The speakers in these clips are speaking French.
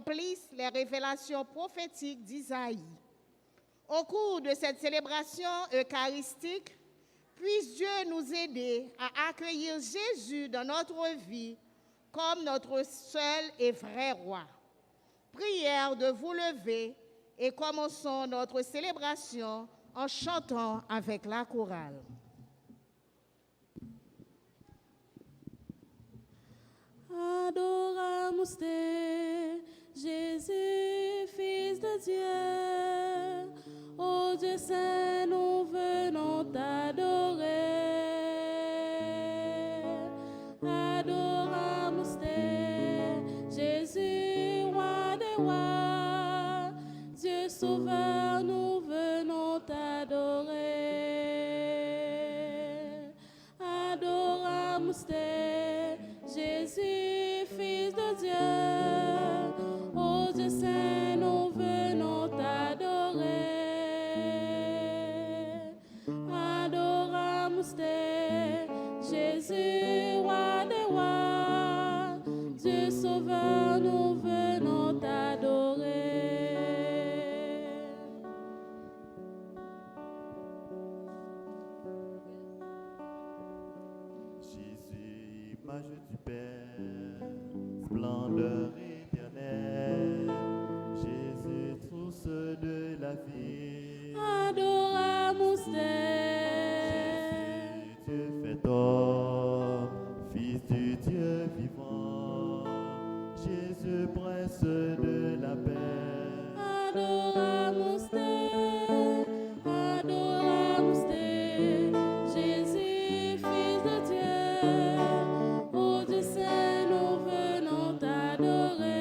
s'accomplissent les révélations prophétiques d'Isaïe. Au cours de cette célébration eucharistique, puisse Dieu nous aider à accueillir Jésus dans notre vie comme notre seul et vrai roi. Prière de vous lever et commençons notre célébration en chantant avec la chorale. Adoramos-te, Jésus, Fils de Dieu. Ô Dieu Saint, nous venons t'adorer. Adoramos-te, Jésus, roi des rois. Dieu sauveur, nous venons t'adorer. Adoramos-te, Jésus, Fils de Dieu, ô Dieu Saint, nous venons t'adorer. Adoramos-te, Jésus, roi des rois, Dieu sauveur, nous venons t'adorer. Jésus, image du Père, splendeur éternelle, Jésus, source de la vie. Adoramos-te. Jésus, Dieu fait homme, Fils du Dieu vivant, Jésus, prince de la paix. Adoramos-te, adoramos-te, Jésus, Fils de Dieu, ô Dieu Saint, nous venons t'adorer.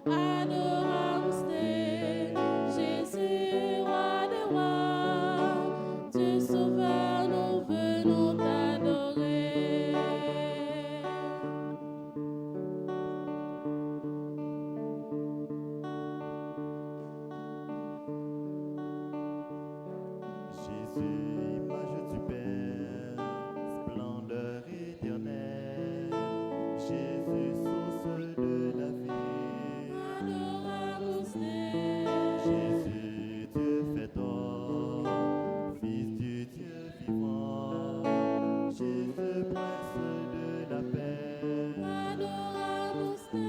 Adoramos-te, Jésus, roi des rois, Dieu sauveur, nous venons t'adorer. Jésus, image du Père, splendeur éternelle, Jésus, source de la vie. Adoramos-te. Jésus, Dieu fait homme, Fils du Dieu vivant, Jésus, prince de la paix. Adoramos-te,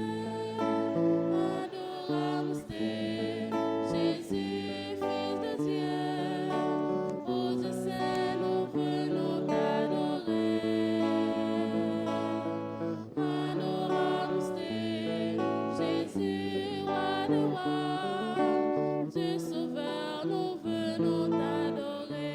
adoramos-te, Jésus, Fils de Dieu, ô Dieu Saint, nous venons t'adorer. Adoramos-te, Jésus, roi des rois, Dieu sauveur, nous venons t'adorer.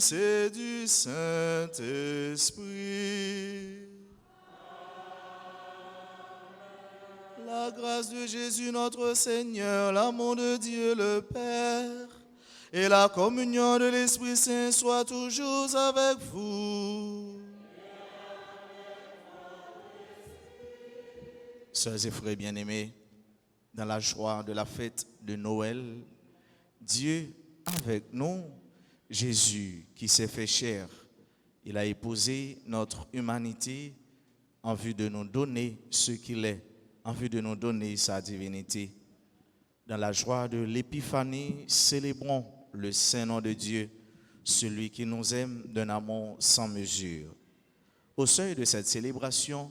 Fils et du Saint-Esprit. La grâce de Jésus notre Seigneur, l'amour de Dieu le Père et la communion de l'Esprit Saint soient toujours avec vous. Sœurs et frères bien-aimés, dans la joie de la fête de Noël, Dieu avec nous, Jésus qui s'est fait chair, il a épousé notre humanité en vue de nous donner ce qu'il est, en vue de nous donner sa divinité. Dans la joie de l'épiphanie, célébrons le saint nom de Dieu, celui qui nous aime d'un amour sans mesure. Au seuil de cette célébration,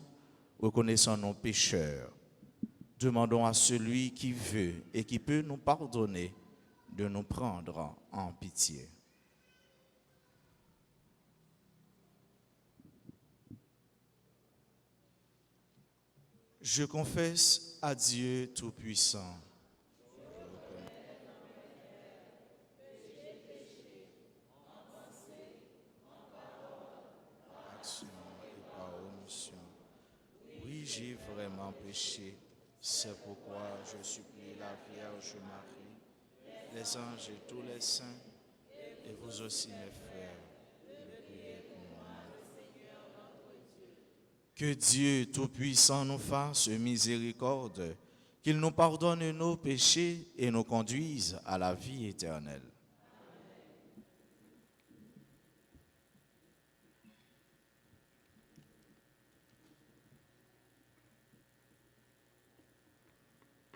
reconnaissons nos pécheurs. Demandons à celui qui veut et qui peut nous pardonner de nous prendre en pitié. Je confesse à Dieu Tout-Puissant. Action et par omission. Oui, j'ai vraiment péché. C'est pourquoi je supplie la Vierge Marie, les anges et tous les saints, et vous aussi mes frères, de prier pour moi. Que Dieu Tout-Puissant nous fasse miséricorde, qu'il nous pardonne nos péchés et nous conduise à la vie éternelle. Aux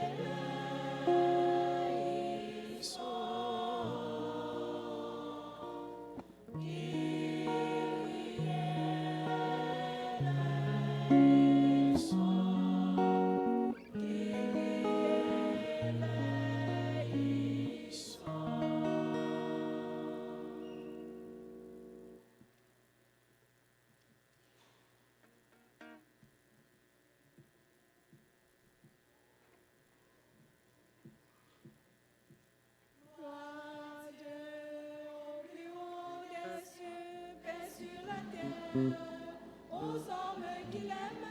hommes qu'il aime, gloire à Dieu au plus haut des cieux, paix sur la terre, aux hommes qu'il aime.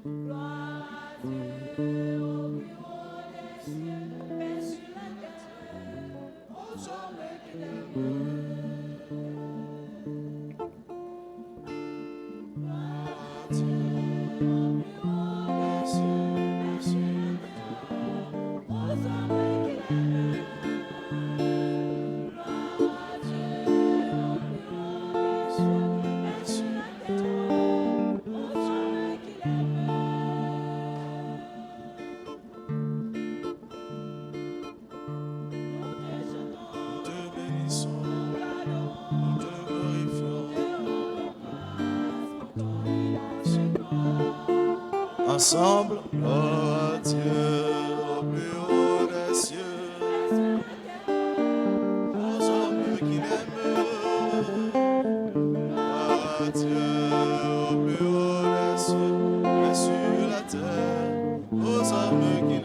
Gloire à Dieu au plus haut des cieux, paix sur la terre, aux hommes qu'il aime. Ensemble, gloire à Dieu au plus haut des cieux, aux hommes qu'il aime. Gloire à Dieu au plus haut des cieux, paix sur la terre, aux hommes qu'il aime.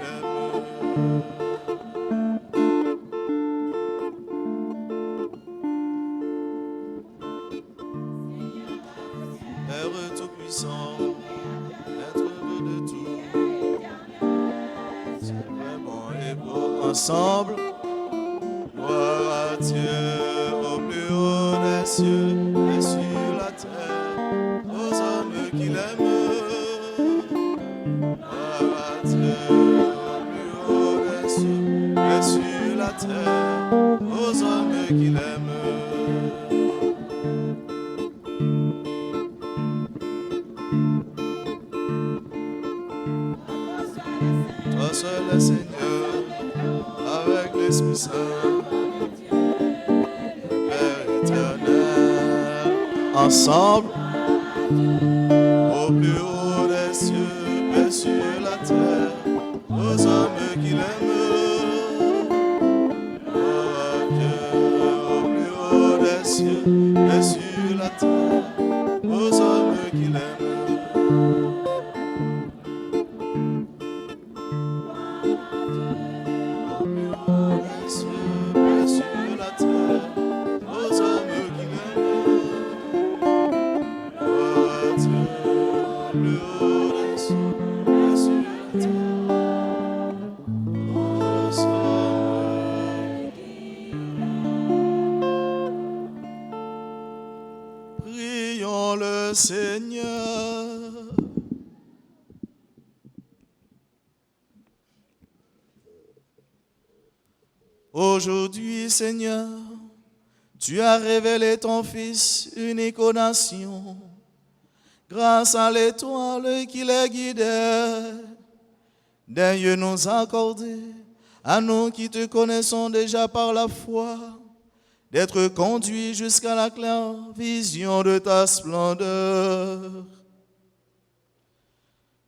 puissant, être de tout. C'est vraiment et beau ensemble. Gloire à Dieu au plus haut des cieux et sur la terre, aux hommes qui l'aiment. Gloire à Dieu au plus haut des cieux et sur la terre, aux hommes qui l'aiment. Toi seul est Seigneur, avec l'Esprit Saint, Père éternel, ensemble, au plus haut des cieux et sur la terre, aux hommes qui l'aiment. Oh Dieu, au plus haut des cieux et sur la terre, aux hommes qui l'aiment. Prions le Seigneur. Aujourd'hui, Seigneur, tu as révélé ton Fils unique aux nations, grâce à l'étoile qui les guidait. Daigne nous accorder, à nous qui te connaissons déjà par la foi, d'être conduits jusqu'à la claire vision de ta splendeur.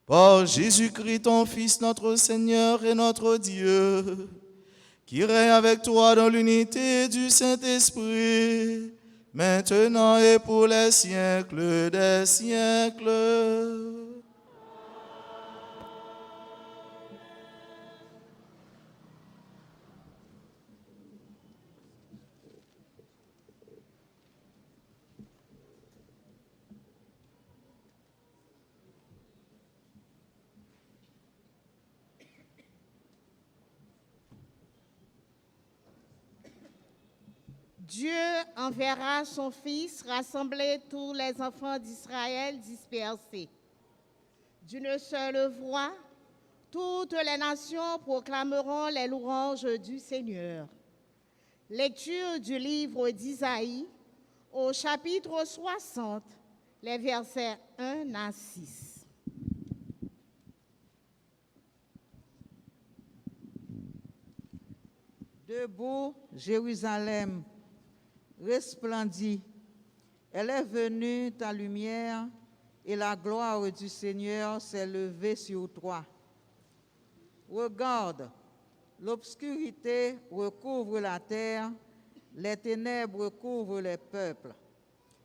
Par Jésus-Christ, ton Fils, notre Seigneur et notre Dieu, qui règne avec toi dans l'unité du Saint-Esprit, maintenant et pour les siècles des siècles. Dieu enverra son Fils rassembler tous les enfants d'Israël dispersés. D'une seule voix, toutes les nations proclameront les louanges du Seigneur. Lecture du livre d'Isaïe au chapitre 60, les versets 1 à 6. Debout, Jérusalem, resplendis. Elle est venue ta lumière et la gloire du Seigneur s'est levée sur toi. Regarde, l'obscurité recouvre la terre, les ténèbres couvrent les peuples.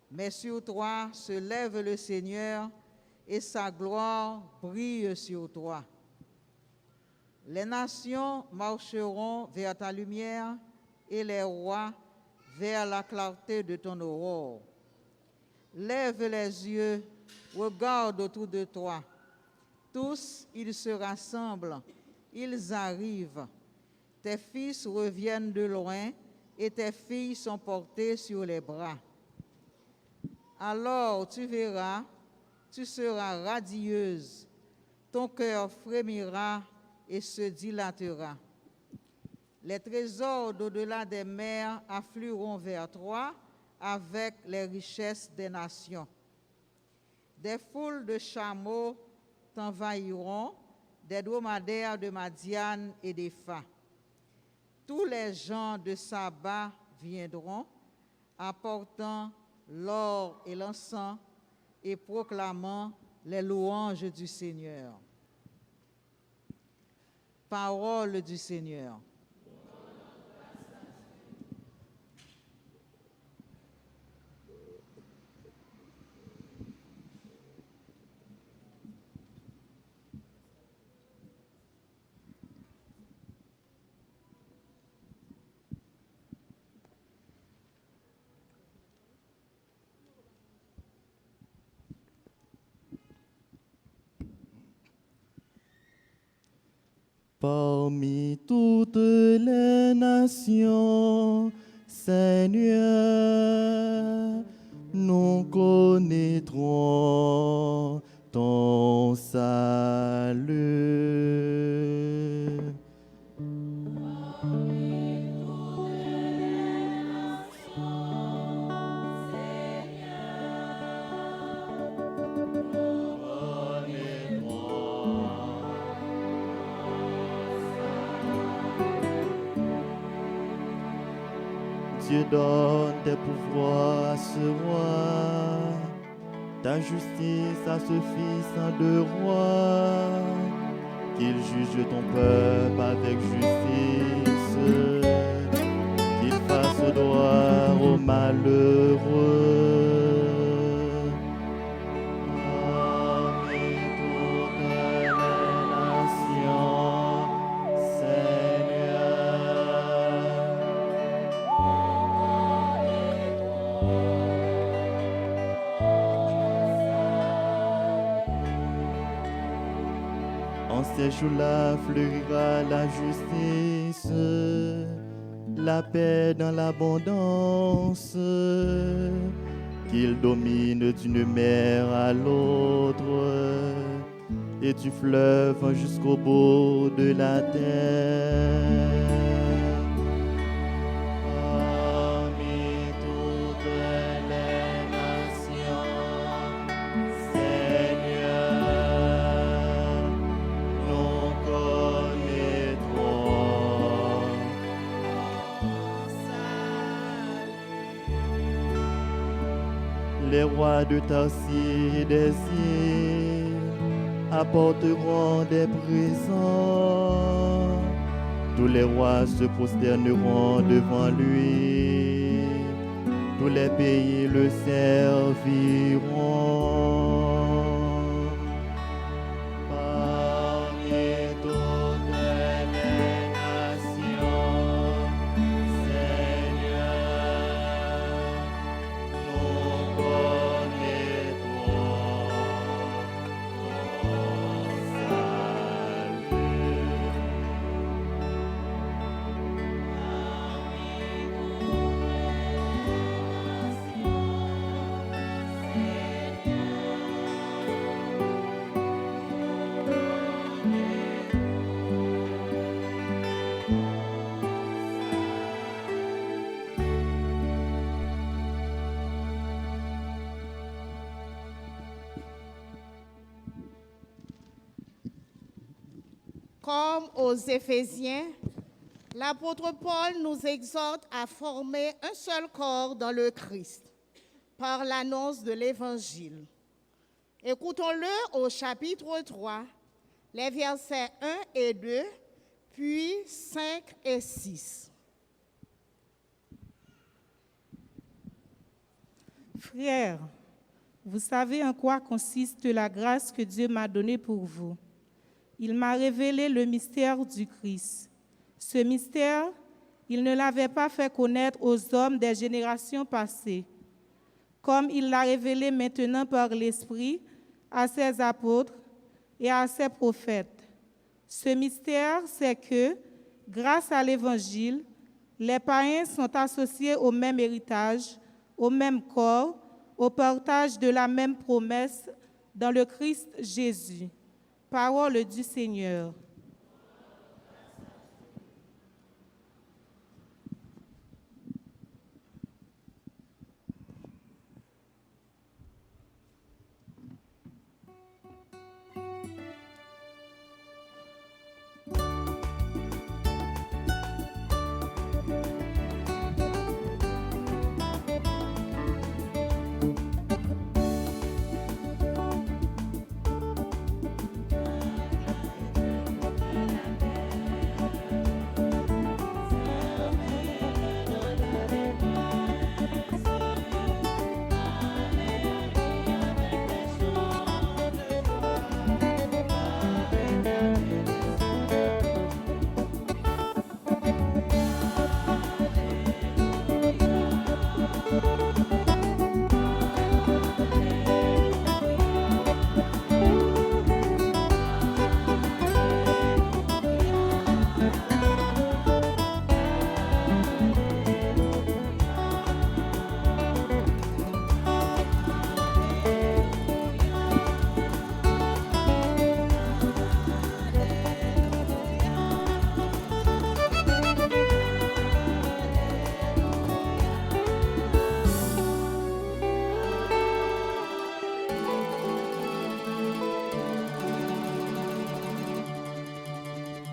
Mais sur toi se lève le Seigneur et sa gloire brille sur toi. Les nations marcheront vers ta lumière et les rois vers la clarté de ton aurore. Lève les yeux, regarde autour de toi. Tous, ils se rassemblent, ils arrivent. Tes fils reviennent de loin et tes filles sont portées sur les bras. Alors tu verras, tu seras radieuse, ton cœur frémira et se dilatera. Les trésors d'au-delà des mers afflueront vers toi avec les richesses des nations. Des foules de chameaux t'envahiront, des dromadaires de Madian et d'Épha. Tous les gens de Saba viendront, apportant l'or et l'encens et proclamant les louanges du Seigneur. Parole du Seigneur. Parmi toutes les nations, Seigneur, nous connaîtrons ton salut. Dieu donne tes pouvoirs à ce roi, ta justice à ce fils de roi, qu'il juge ton peuple avec justice, qu'il fasse droit aux malheureux. Parmi toutes les nations, en ces jours-là fleurira la justice, la paix dans l'abondance, qu'il domine d'une mer à l'autre et du fleuve jusqu'au bout de la terre. Parmi toutes les nations, Seigneur, nous connaîtrons les rois de Tarsis et des îles apporteront des présents. Tous les rois se prosterneront devant lui. Tous les pays le serviront. Parmi toutes les nations, Seigneur, nous connaîtrons ton salut. Comme aux Éphésiens, l'apôtre Paul nous exhorte à former un seul corps dans le Christ par l'annonce de l'Évangile. Écoutons-le au chapitre 3, les versets 1 et 2, puis 5 et 6. Frères, vous savez en quoi consiste la grâce que Dieu m'a donnée pour vous. Il m'a révélé le mystère du Christ. Ce mystère, il ne l'avait pas fait connaître aux hommes des générations passées, comme il l'a révélé maintenant par l'Esprit à ses apôtres et à ses prophètes. Ce mystère, c'est que, grâce à l'Évangile, les païens sont associés au même héritage, au même corps, au partage de la même promesse dans le Christ Jésus. Parole du Seigneur.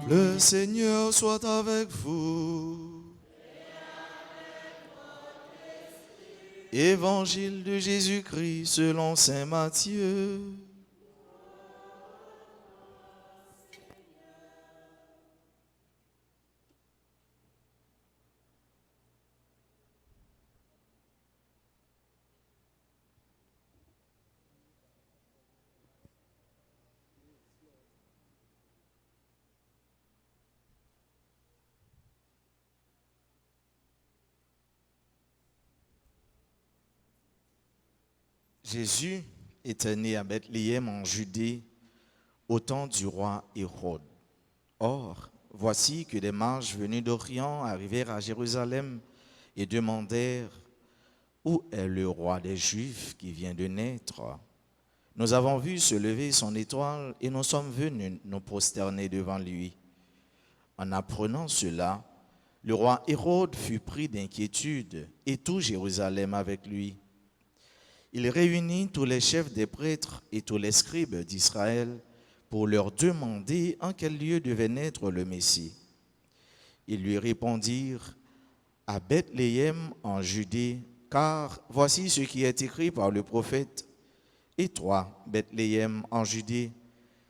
Le Seigneur soit avec vous. Évangile de Jésus-Christ selon saint Matthieu. Jésus était né à Bethléem en Judée au temps du roi Hérode. Or, voici que des mages venus d'Orient arrivèrent à Jérusalem et demandèrent « Où est le roi des Juifs qui vient de naître? Nous avons vu se lever son étoile et nous sommes venus nous prosterner devant lui. » En apprenant cela, le roi Hérode fut pris d'inquiétude et tout Jérusalem avec lui. Il réunit tous les chefs des prêtres et tous les scribes d'Israël pour leur demander en quel lieu devait naître le Messie. Ils lui répondirent « À Bethléem en Judée, car voici ce qui est écrit par le prophète. Et toi, Bethléem en Judée,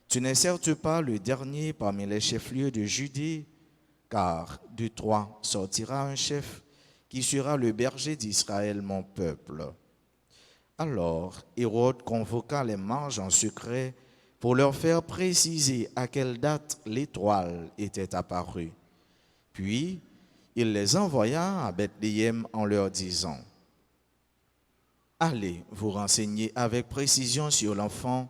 tu n'es certes pas le dernier parmi les chefs-lieux de Judée, car de toi sortira un chef qui sera le berger d'Israël, mon peuple. » Alors Hérode convoqua les mages en secret pour leur faire préciser à quelle date l'étoile était apparue. Puis il les envoya à Bethléem en leur disant « Allez vous renseigner avec précision sur l'enfant,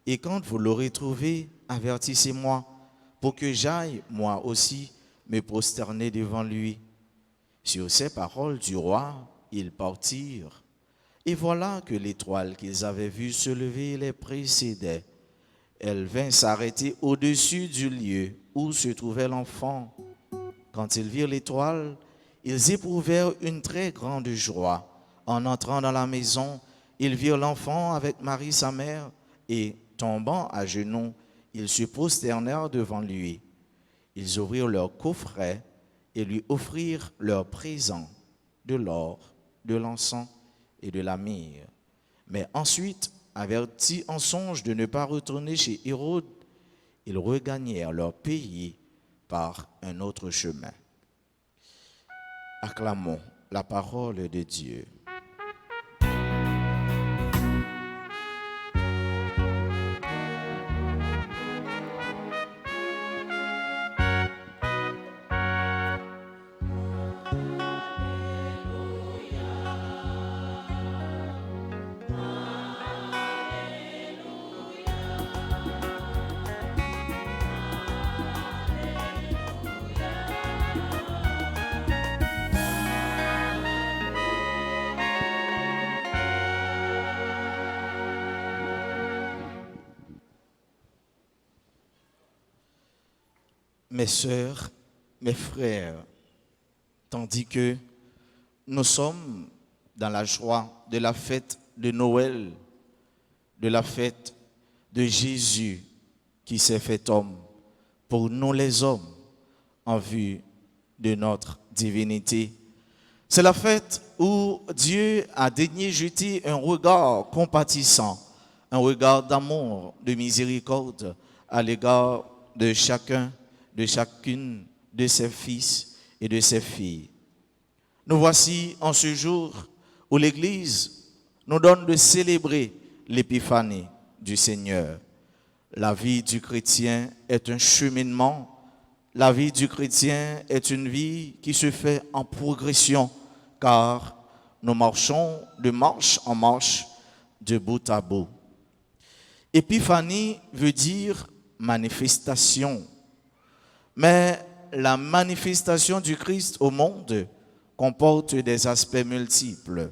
et quand vous l'aurez trouvé, avertissez-moi, pour que j'aille, moi aussi, me prosterner devant lui. » Sur ces paroles du roi, ils partirent. Et voilà que l'étoile qu'ils avaient vue se lever les précédait. Elle vint s'arrêter au-dessus du lieu où se trouvait l'enfant. Quand ils virent l'étoile, ils éprouvèrent une très grande joie. En entrant dans la maison, ils virent l'enfant avec Marie sa mère, et tombant à genoux, ils se prosternèrent devant lui. Ils ouvrirent leur coffret et lui offrirent leurs présents, de l'or, de l'encens et de la myrrhe. Mais ensuite, avertis en songe de ne pas retourner chez Hérode, ils regagnèrent leur pays par un autre chemin. Acclamons la parole de Dieu. Mes sœurs, mes frères, tandis que nous sommes dans la joie de la fête de Noël, de la fête de Jésus qui s'est fait homme pour nous les hommes en vue de notre divinité. C'est la fête où Dieu a daigné jeter un regard compatissant, un regard d'amour, de miséricorde à l'égard de chacun, de chacune de ses fils et de ses filles. Nous voici en ce jour où l'Église nous donne de célébrer l'épiphanie du Seigneur. La vie du chrétien est un cheminement. La vie du chrétien est une vie qui se fait en progression, car nous marchons de marche en marche, de bout à bout. Épiphanie veut dire manifestation. Mais la manifestation du Christ au monde comporte des aspects multiples.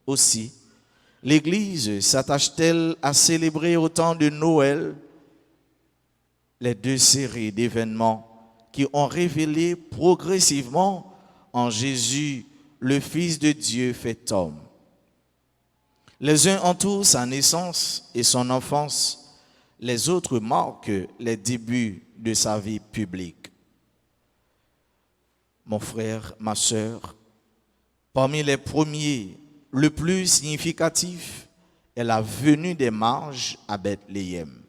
Aussi, l'Église s'attache-t-elle à célébrer au temps de Noël les deux séries d'événements qui ont révélé progressivement en Jésus, le Fils de Dieu fait homme. Les uns entourent sa naissance et son enfance, les autres marquent les débuts de sa vie publique. Mon frère, ma sœur, parmi les premiers, le plus significatif est la venue des mages à Bethléem.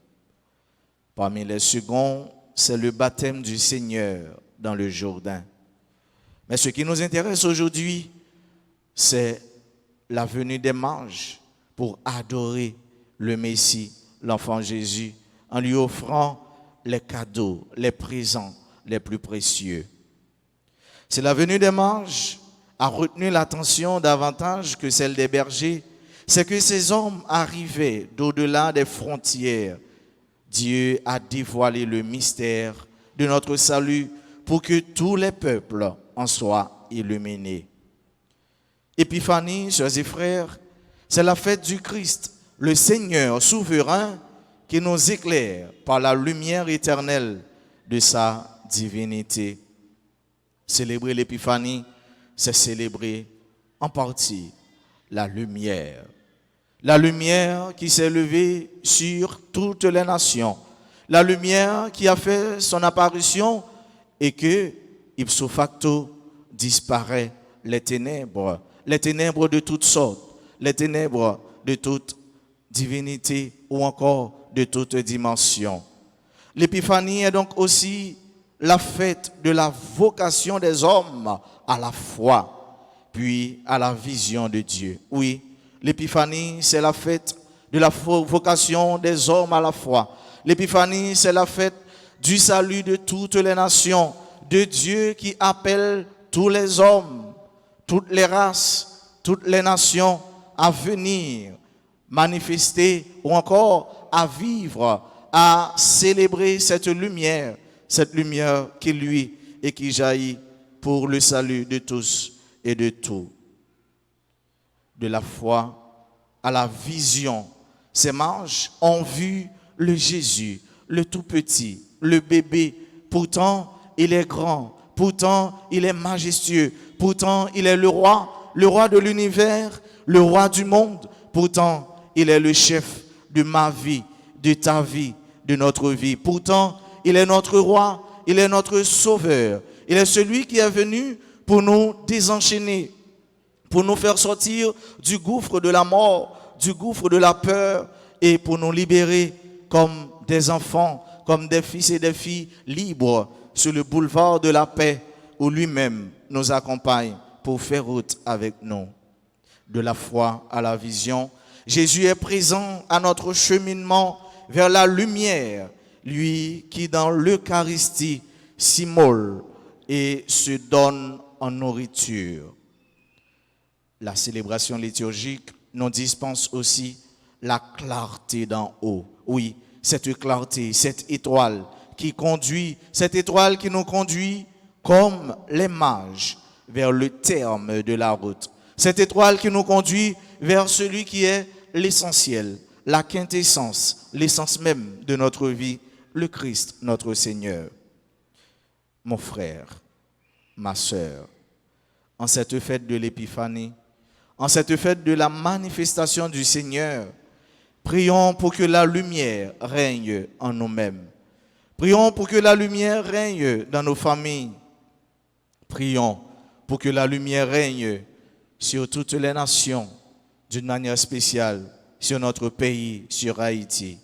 Parmi les seconds, c'est le baptême du Seigneur dans le Jourdain. Mais ce qui nous intéresse aujourd'hui, c'est la venue des mages pour adorer le Messie, l'enfant Jésus, en lui offrant les cadeaux, les présents les plus précieux. C'est la venue des mages a retenu l'attention davantage que celle des bergers. C'est que ces hommes arrivaient d'au-delà des frontières. Dieu a dévoilé le mystère de notre salut pour que tous les peuples en soient illuminés. Épiphanie, sœurs et frères, c'est la fête du Christ, le Seigneur souverain qui nous éclaire par la lumière éternelle de sa divinité. Célébrer l'Épiphanie, c'est célébrer en partie la lumière. La lumière qui s'est levée sur toutes les nations. La lumière qui a fait son apparition et que, ipso facto, disparaît les ténèbres de toutes sortes, les ténèbres de toute divinité ou encore de toute dimension. L'épiphanie est donc aussi la fête de la vocation des hommes à la foi, puis à la vision de Dieu. Oui, l'épiphanie, c'est la fête de la vocation des hommes à la foi. L'épiphanie, c'est la fête du salut de toutes les nations, de Dieu qui appelle tous les hommes, toutes les races, toutes les nations à venir manifester ou encore à vivre, à célébrer cette lumière qui lui et qui jaillit pour le salut de tous et de tout. De la foi à la vision, ces mages ont vu le Jésus, le tout petit, le bébé. Pourtant, il est grand, pourtant, il est majestueux, pourtant, il est le roi de l'univers, le roi du monde. Pourtant, il est le chef de ma vie, de ta vie, de notre vie. Pourtant, il est notre roi, il est notre sauveur. Il est celui qui est venu pour nous désenchaîner, pour nous faire sortir du gouffre de la mort, du gouffre de la peur et pour nous libérer comme des enfants, comme des fils et des filles libres sur le boulevard de la paix où lui-même nous accompagne pour faire route avec nous. De la foi à la vision, Jésus est présent à notre cheminement vers la lumière, lui qui dans l'Eucharistie s'immole et se donne en nourriture. La célébration liturgique nous dispense aussi la clarté d'en haut. Oui, cette clarté, cette étoile qui nous conduit comme les mages vers le terme de la route. Cette étoile qui nous conduit vers celui qui est l'essentiel, la quintessence, l'essence même de notre vie, le Christ, notre Seigneur. Mon frère, ma sœur, en cette fête de l'Épiphanie, en cette fête de la manifestation du Seigneur, prions pour que la lumière règne en nous-mêmes. Prions pour que la lumière règne dans nos familles. Prions pour que la lumière règne sur toutes les nations, d'une manière spéciale, sur notre pays, sur Haïti.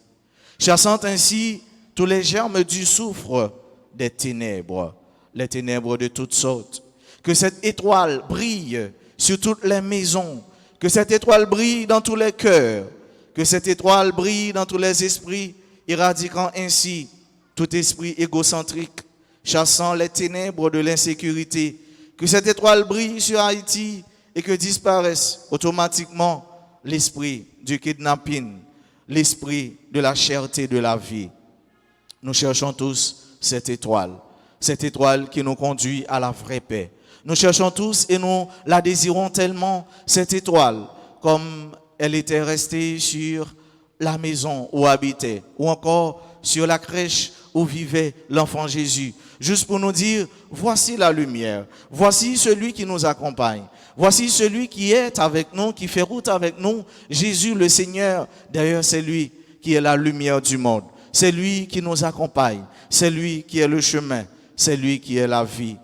Chassant ainsi tous les germes du soufre des ténèbres, les ténèbres de toutes sortes. Que cette étoile brille sur toutes les maisons, que cette étoile brille dans tous les cœurs, que cette étoile brille dans tous les esprits, éradiquant ainsi tout esprit égocentrique, chassant les ténèbres de l'insécurité. Que cette étoile brille sur Haïti et que disparaisse automatiquement l'esprit du kidnapping, l'esprit de la cherté de la vie. Nous cherchons tous cette étoile qui nous conduit à la vraie paix. Nous cherchons tous et nous la désirons tellement, cette étoile, comme elle était restée sur la maison où habitait, ou encore sur la crèche où vivait l'enfant Jésus. Juste pour nous dire, voici la lumière, voici celui qui nous accompagne, voici celui qui est avec nous, qui fait route avec nous, Jésus le Seigneur. D'ailleurs, c'est lui qui est la lumière du monde, c'est lui qui nous accompagne, c'est lui qui est le chemin, c'est lui qui est la vie.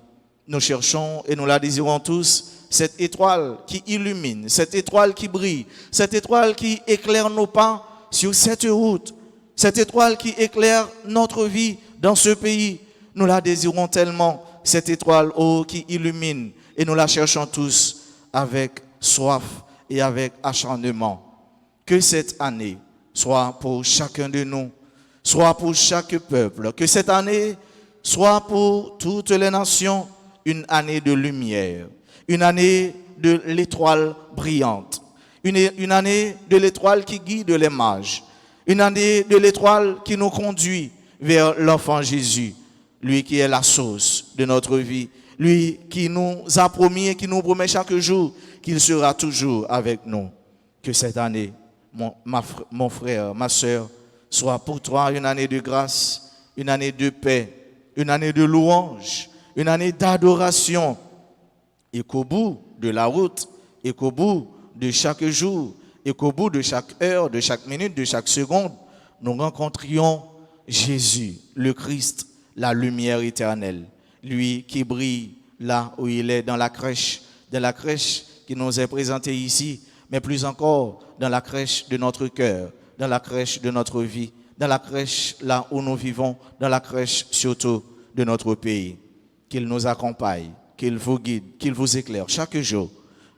nous cherchons et nous la désirons tous, cette étoile qui illumine, cette étoile qui brille, cette étoile qui éclaire nos pas sur cette route, cette étoile qui éclaire notre vie dans ce pays. Nous la désirons tellement, cette étoile qui illumine, et nous la cherchons tous avec soif et avec acharnement. Que cette année soit pour chacun de nous, soit pour chaque peuple, que cette année soit pour toutes les nations une année de lumière, une année de l'étoile brillante, une année de l'étoile qui guide les mages, une année de l'étoile qui nous conduit vers l'enfant Jésus, lui qui est la source de notre vie, lui qui nous a promis et qui nous promet chaque jour qu'il sera toujours avec nous. Que cette année, mon frère, ma soeur, soit pour toi une année de grâce, une année de paix, une année de louange, une année d'adoration, et qu'au bout de la route, et qu'au bout de chaque jour, et qu'au bout de chaque heure, de chaque minute, de chaque seconde, nous rencontrions Jésus, le Christ, la lumière éternelle, lui qui brille là où il est, dans la crèche qui nous est présentée ici, mais plus encore dans la crèche de notre cœur, dans la crèche de notre vie, dans la crèche là où nous vivons, dans la crèche surtout de notre pays. Qu'il nous accompagne, qu'il vous guide, qu'il vous éclaire chaque jour,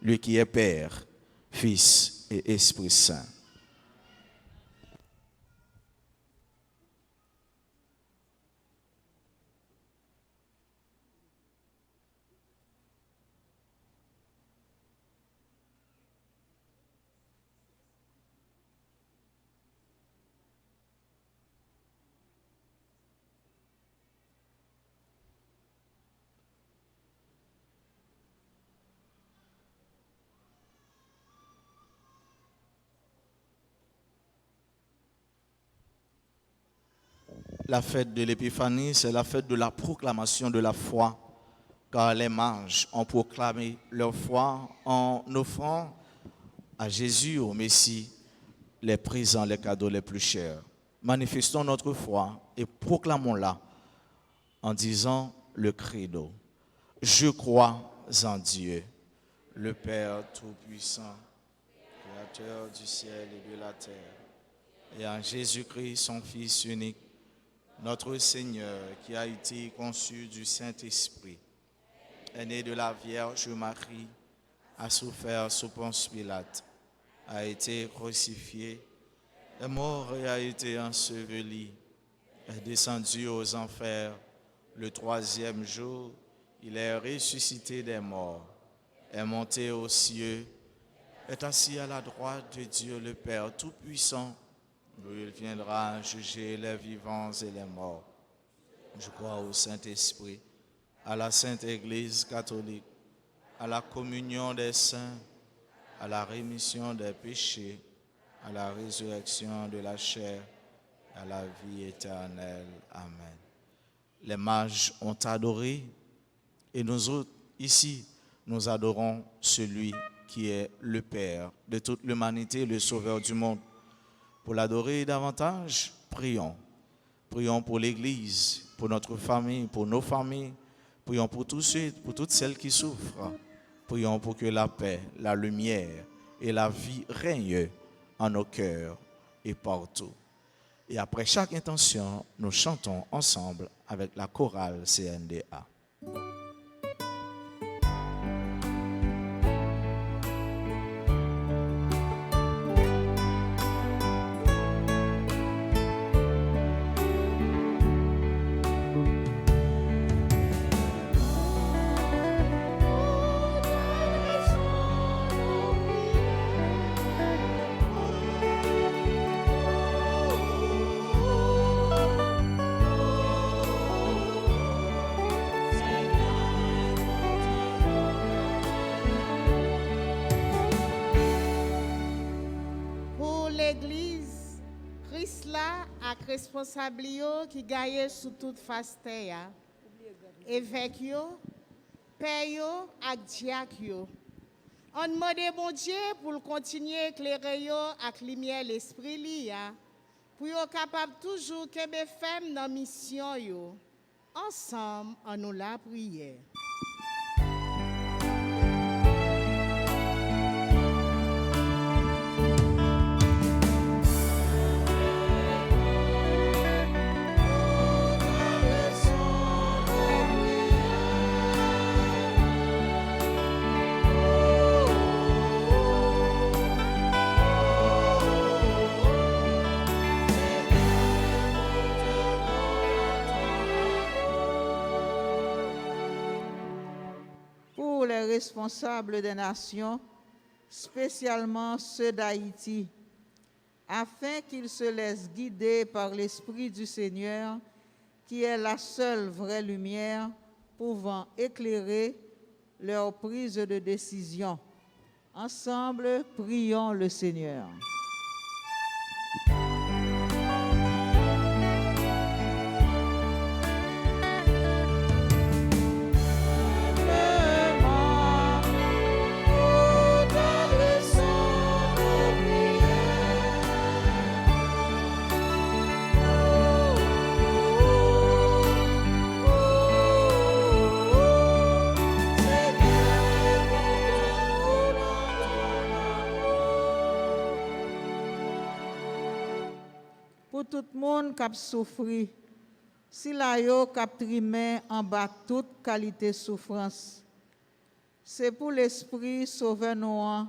lui qui est Père, Fils et Esprit Saint. La fête de l'Épiphanie, c'est la fête de la proclamation de la foi, car les mages ont proclamé leur foi en offrant à Jésus, au Messie, les présents, les cadeaux les plus chers. Manifestons notre foi et proclamons-la en disant le credo. Je crois en Dieu, le Père Tout-Puissant, Créateur du ciel et de la terre, et en Jésus-Christ, son Fils unique, notre Seigneur, qui a été conçu du Saint-Esprit, est né de la Vierge Marie, a souffert sous Ponce Pilate, a été crucifié, est mort et a été enseveli, est descendu aux enfers. Le troisième jour, il est ressuscité des morts, est monté aux cieux, est assis à la droite de Dieu le Père Tout-Puissant, d'où il viendra juger les vivants et les morts. Je crois au Saint-Esprit, à la Sainte Église catholique, à la communion des saints, à la rémission des péchés, à la résurrection de la chair, à la vie éternelle. Amen. Les mages ont adoré et nous autres, ici, nous adorons celui qui est le Père de toute l'humanité, le Sauveur du monde. Pour l'adorer davantage, prions. Prions pour l'Église, pour notre famille, pour nos familles. Prions pour tous ceux, pour toutes celles qui souffrent. Prions pour que la paix, la lumière et la vie règnent en nos cœurs et partout. Et après chaque intention, nous chantons ensemble avec la chorale CNDA. L'Église, Christ là avec responsabilité qui gagne sous toute face terre. Évêque yo, père yo, ak diacre yo. On demande bon Dieu pour le continuer éclairer yo avec lumière l'esprit li ya, pour yo capable toujours kebe femme dans mission yo. Ensemble, on nous la prière. responsables des nations, spécialement ceux d'Haïti, afin qu'ils se laissent guider par l'Esprit du Seigneur, qui est la seule vraie lumière pouvant éclairer leur prise de décision. Ensemble, prions le Seigneur. Pour tout le monde qui a souffert, si la yo cap trimé en bas toute qualité de souffrance, c'est pour l'esprit sauver nous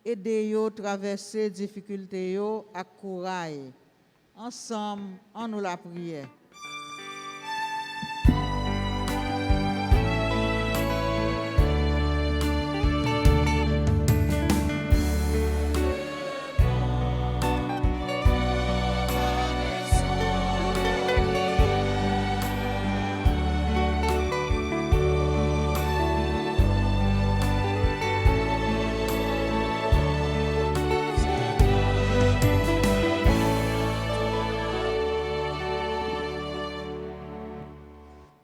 aider yo traverser difficultés yo avec courage. Ensemble, on nous la prière.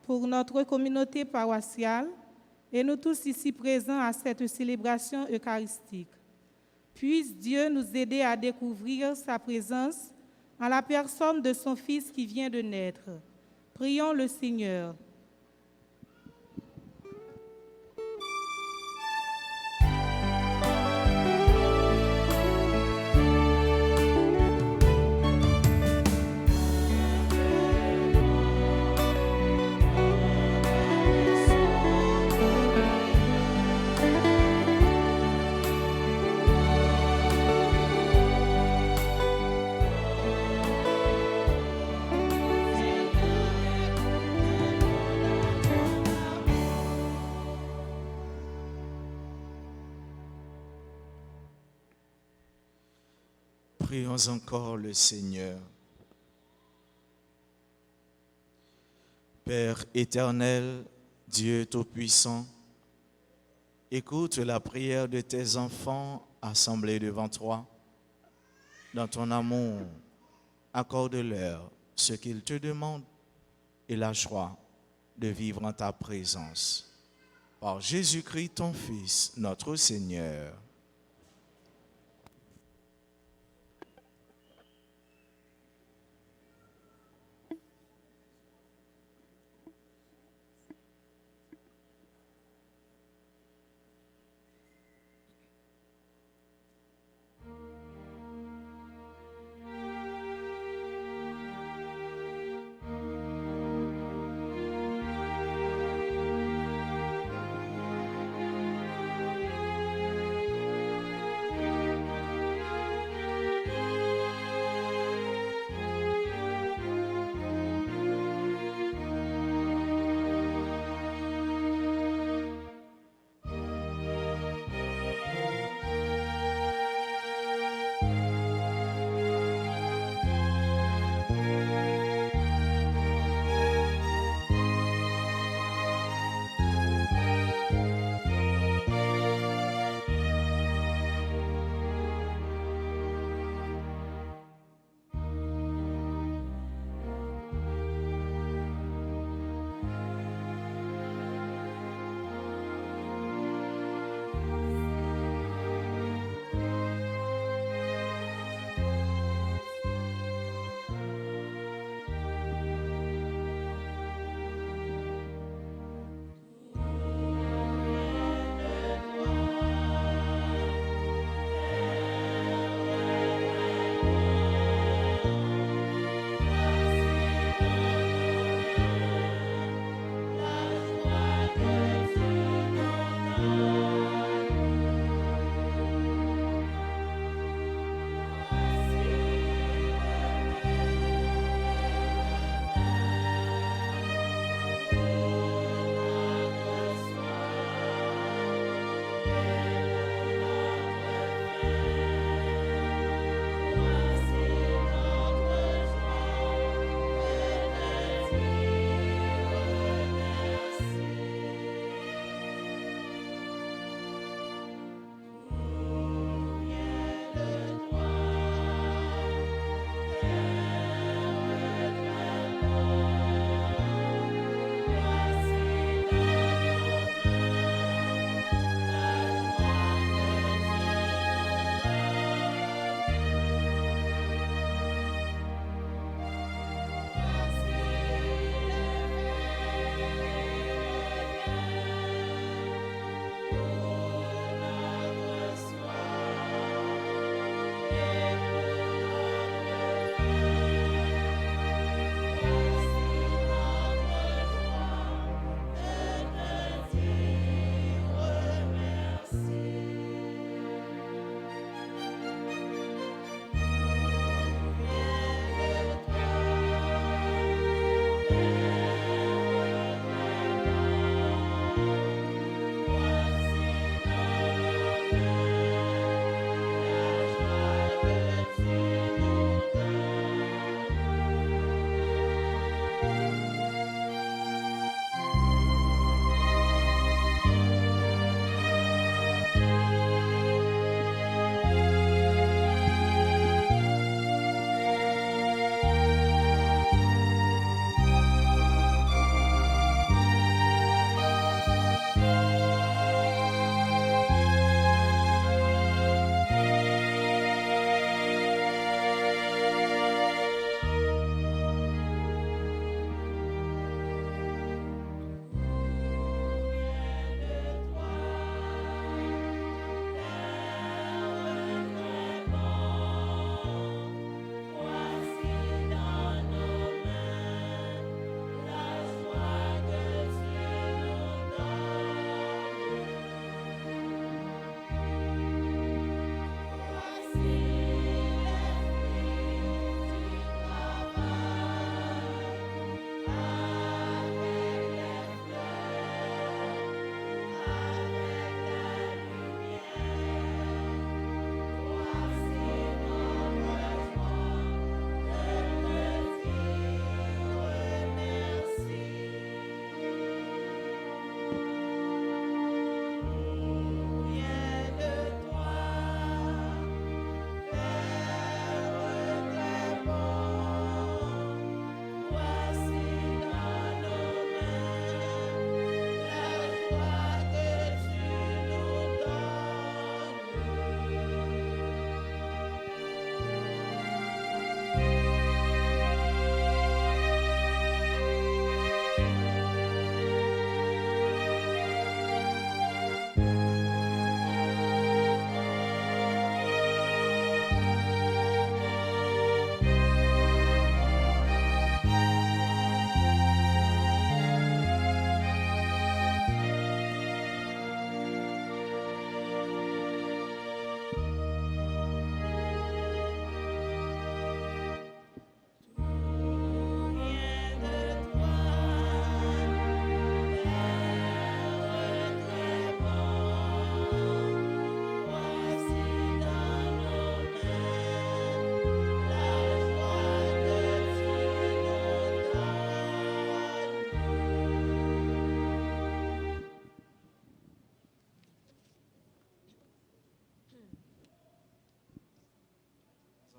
Pour notre communauté paroissiale et nous tous ici présents à cette célébration eucharistique, puisse Dieu nous aider à découvrir sa présence en la personne de son Fils qui vient de naître. Prions le Seigneur. Prions encore le Seigneur. Père éternel, Dieu Tout-Puissant, écoute la prière de tes enfants assemblés devant toi. Dans ton amour, accorde-leur ce qu'ils te demandent et la joie de vivre en ta présence. Par Jésus-Christ, ton Fils, notre Seigneur.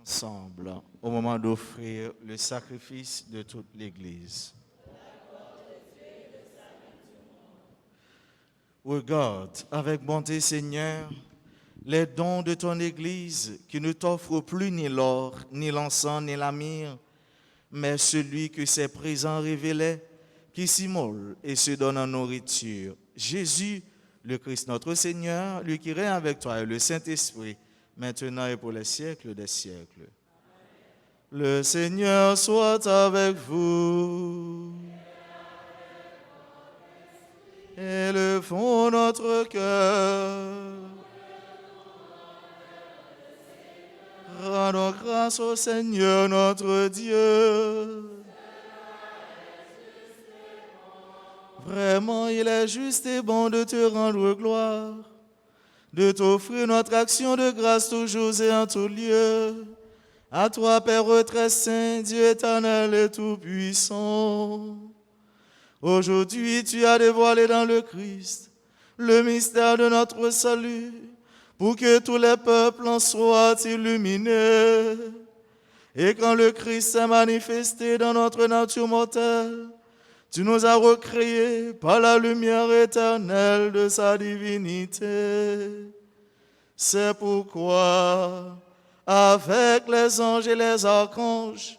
ensemble au moment d'offrir le sacrifice de toute l'Église. Regarde avec bonté, Seigneur, les dons de ton Église qui ne t'offrent plus ni l'or, ni l'encens, ni la myrrhe, mais celui que ses présents révélaient, qui s'immole et se donne en nourriture. Jésus, le Christ notre Seigneur, lui qui règne avec toi et le Saint-Esprit, maintenant et pour les siècles des siècles. Le Seigneur soit avec vous. Élevons notre cœur. Rendons grâce au Seigneur notre Dieu. Vraiment, il est juste et bon de te rendre gloire, de t'offrir notre action de grâce toujours et en tout lieu. À toi, Père très saint, Dieu éternel et tout-puissant. Aujourd'hui, tu as dévoilé dans le Christ le mystère de notre salut, pour que tous les peuples en soient illuminés. Et quand le Christ s'est manifesté dans notre nature mortelle, tu nous as recréés par la lumière éternelle de sa divinité. C'est pourquoi, avec les anges et les archanges,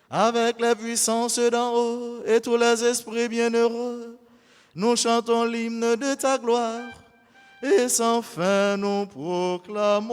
avec les puissances d'en haut et tous les esprits bienheureux, nous chantons l'hymne de ta gloire et sans fin nous proclamons.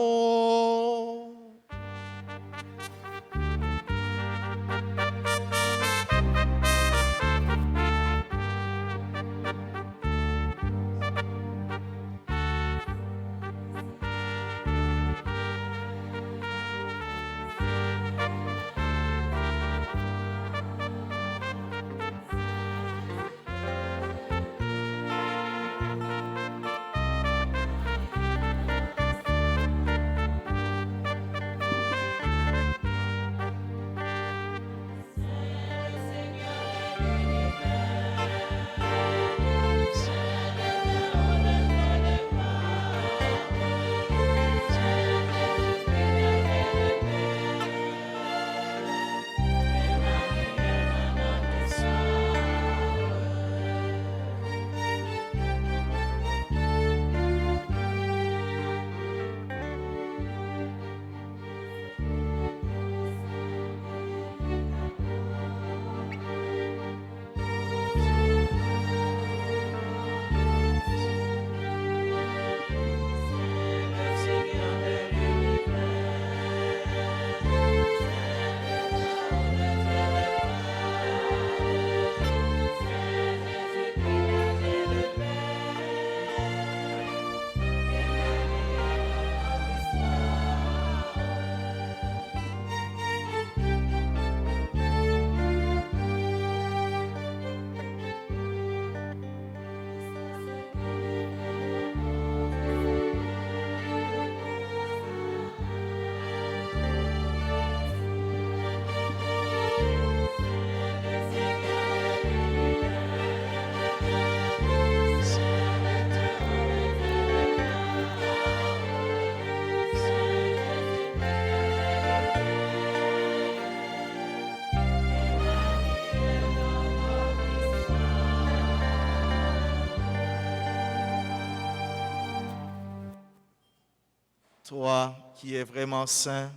Toi qui es vraiment saint,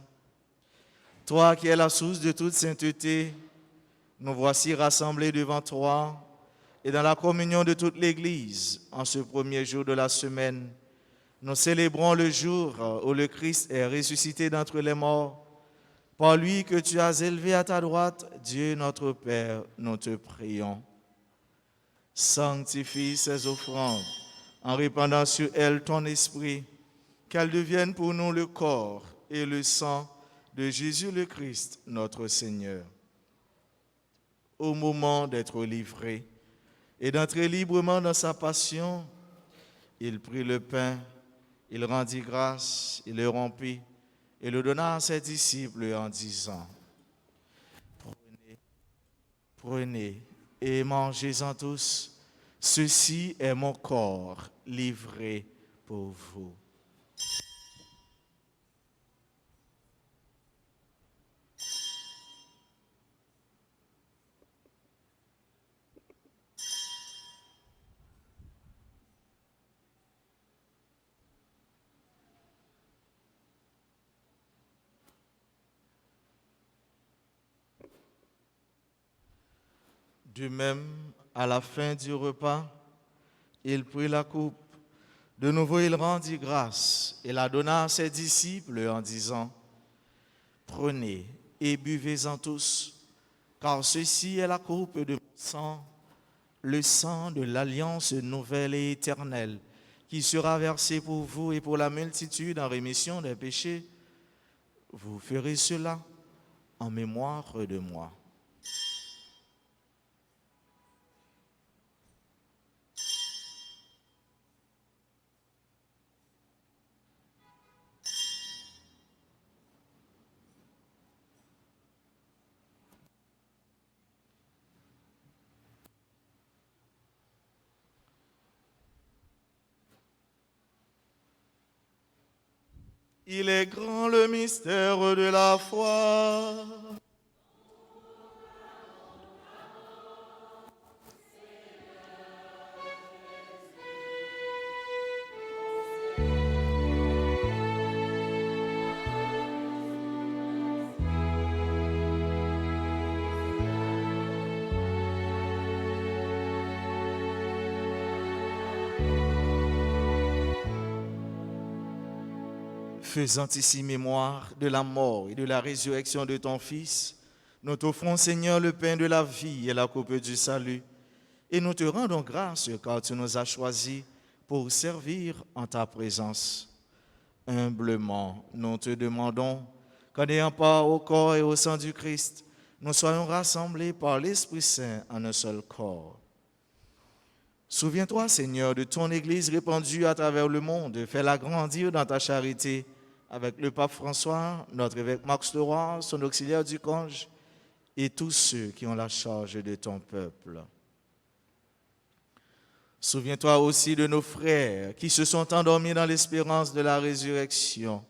toi qui es la source de toute sainteté, nous voici rassemblés devant toi et dans la communion de toute l'Église en ce premier jour de la semaine. Nous célébrons le jour où le Christ est ressuscité d'entre les morts. Par lui que tu as élevé à ta droite, Dieu notre Père, nous te prions. Sanctifie ces offrandes en répandant sur elles ton esprit, qu'elles deviennent pour nous le corps et le sang de Jésus le Christ, notre Seigneur. Au moment d'être livré et d'entrer librement dans sa passion, il prit le pain, il rendit grâce, il le rompit et le donna à ses disciples en disant: Prenez et mangez-en tous, ceci est mon corps livré pour vous. De même, à la fin du repas, il prit la coupe. De nouveau, il rendit grâce et la donna à ses disciples en disant, « Prenez et buvez-en tous, car ceci est la coupe de mon sang, le sang de l'alliance nouvelle et éternelle, qui sera versé pour vous et pour la multitude en rémission des péchés. Vous ferez cela en mémoire de moi. » Il est grand le mystère de la foi. Faisant ici mémoire de la mort et de la résurrection de ton Fils, nous t'offrons, Seigneur, le pain de la vie et la coupe du salut. Et nous te rendons grâce car tu nous as choisis pour servir en ta présence. Humblement, nous te demandons qu'en ayant part au corps et au sang du Christ, nous soyons rassemblés par l'Esprit Saint en un seul corps. Souviens-toi, Seigneur, de ton Église répandue à travers le monde. Fais-la grandir dans ta charité avec le pape François, notre évêque Max Leroy, son auxiliaire du conge, et tous ceux qui ont la charge de ton peuple. Souviens-toi aussi de nos frères qui se sont endormis dans l'espérance de la résurrection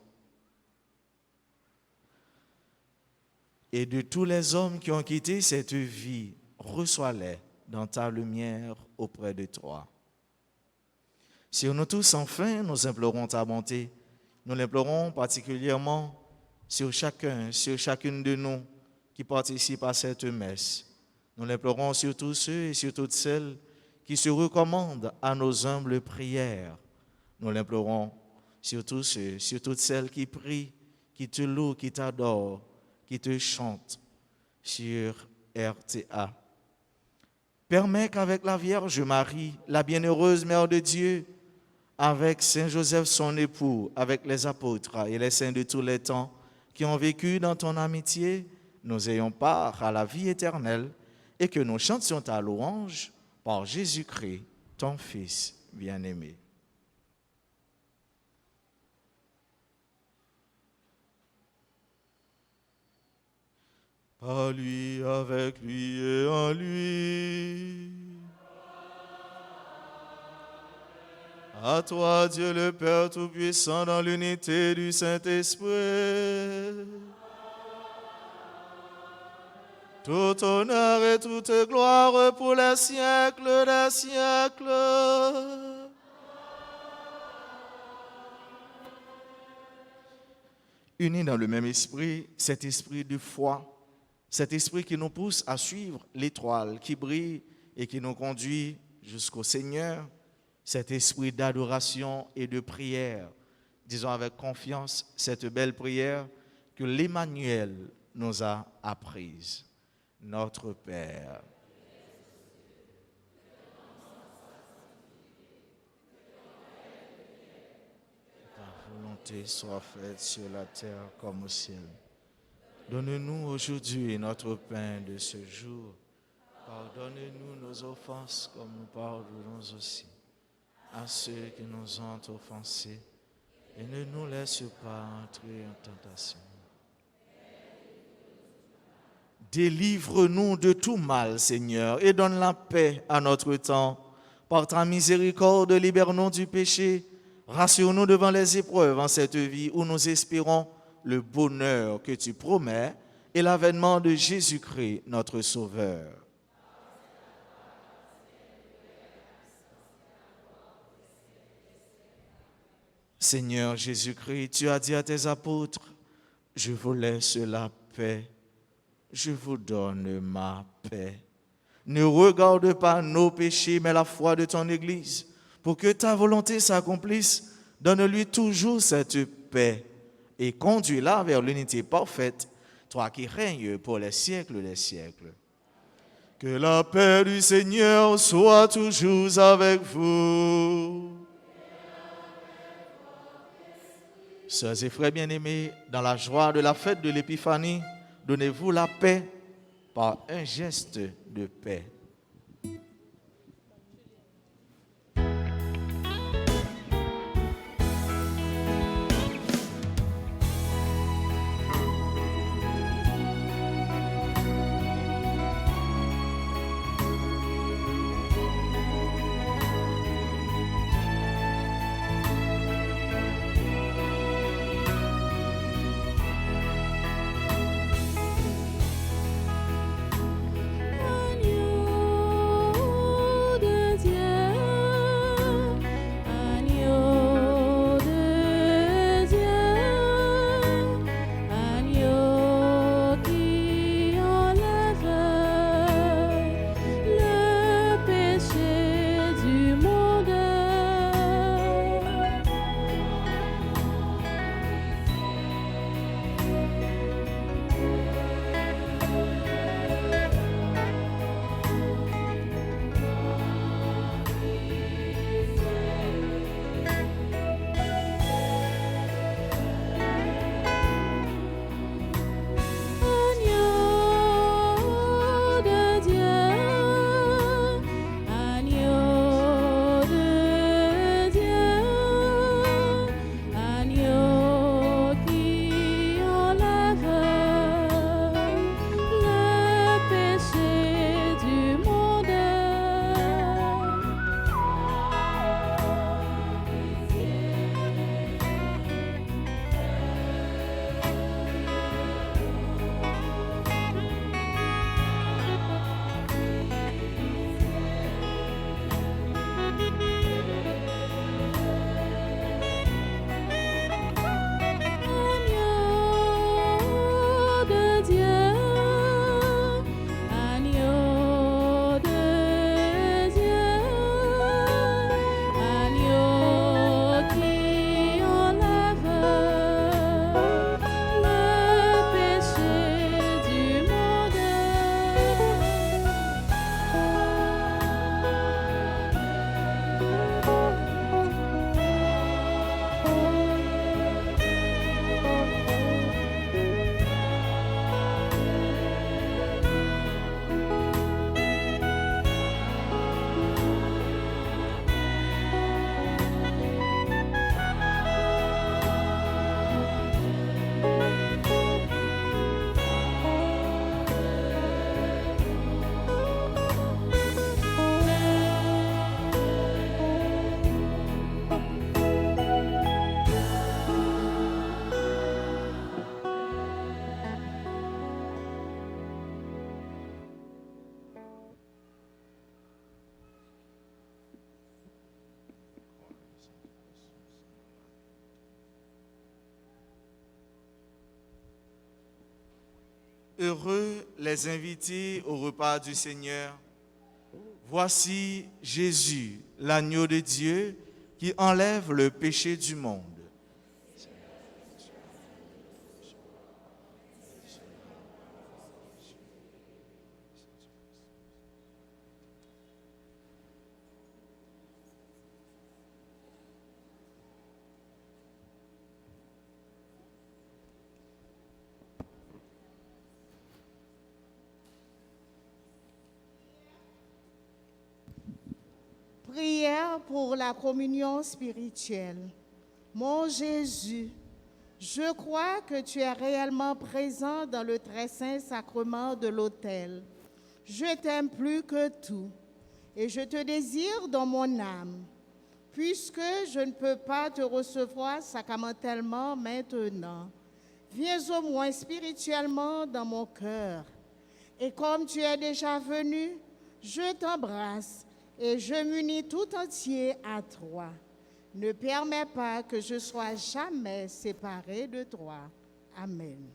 et de tous les hommes qui ont quitté cette vie. Reçois-les dans ta lumière auprès de toi. Sur nous tous, enfin, nous implorons ta bonté. Nous l'implorons particulièrement sur chacune de nous qui participent à cette messe. Nous l'implorons sur tous ceux et sur toutes celles qui se recommandent à nos humbles prières. Nous l'implorons sur tous ceux, sur toutes celles qui prient, qui te louent, qui t'adorent, qui te chantent sur RTA. Permets qu'avec la Vierge Marie, la bienheureuse Mère de Dieu, avec Saint Joseph son époux, avec les apôtres et les saints de tous les temps qui ont vécu dans ton amitié, nous ayons part à la vie éternelle et que nous chantions ta louange par Jésus-Christ, ton Fils bien-aimé. Par lui, avec lui et en lui. À toi, Dieu le Père Tout-Puissant, dans l'unité du Saint-Esprit. Tout honneur et toute gloire pour les siècles des siècles. Unis dans le même esprit, cet esprit de foi, cet esprit qui nous pousse à suivre l'étoile qui brille et qui nous conduit jusqu'au Seigneur, cet esprit d'adoration et de prière. Disons avec confiance cette belle prière que l'Emmanuel nous a apprise. Notre Père, ta volonté soit faite sur la terre comme au ciel. Donne-nous aujourd'hui notre pain de ce jour. Pardonne-nous nos offenses comme nous pardonnons aussi à ceux qui nous ont offensés. Et ne nous laisse pas entrer en tentation. Délivre-nous de tout mal, Seigneur, et donne la paix à notre temps. Par ta miséricorde, libère-nous du péché. Rassure-nous devant les épreuves en cette vie où nous espérons le bonheur que tu promets et l'avènement de Jésus-Christ, notre Sauveur. Seigneur Jésus-Christ, tu as dit à tes apôtres, je vous laisse la paix, je vous donne ma paix. Ne regarde pas nos péchés, mais la foi de ton Église. Pour que ta volonté s'accomplisse, donne-lui toujours cette paix et conduis-la vers l'unité parfaite, toi qui règnes pour les siècles des siècles. Que la paix du Seigneur soit toujours avec vous. Sœurs et frères bien-aimés, dans la joie de la fête de l'Épiphanie, donnez-vous la paix par un geste de paix. Heureux les invités au repas du Seigneur. Voici Jésus, l'agneau de Dieu, qui enlève le péché du monde. Prière pour la communion spirituelle. Mon Jésus, je crois que tu es réellement présent dans le très saint sacrement de l'autel. Je t'aime plus que tout et je te désire dans mon âme. Puisque je ne peux pas te recevoir sacramentellement maintenant, viens au moins spirituellement dans mon cœur. Et comme tu es déjà venu, je t'embrasse et je m'unis tout entier à toi. Ne permets pas que je sois jamais séparé de toi. Amen.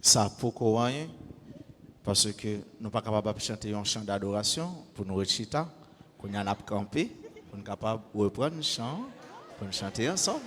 Ça pourquoi rien? Parce que nous ne sommes pas capables de chanter un chant d'adoration pour nous reciter, qu'on y en a campé, pour nous capables de reprendre un chant, pour nous chanter ensemble.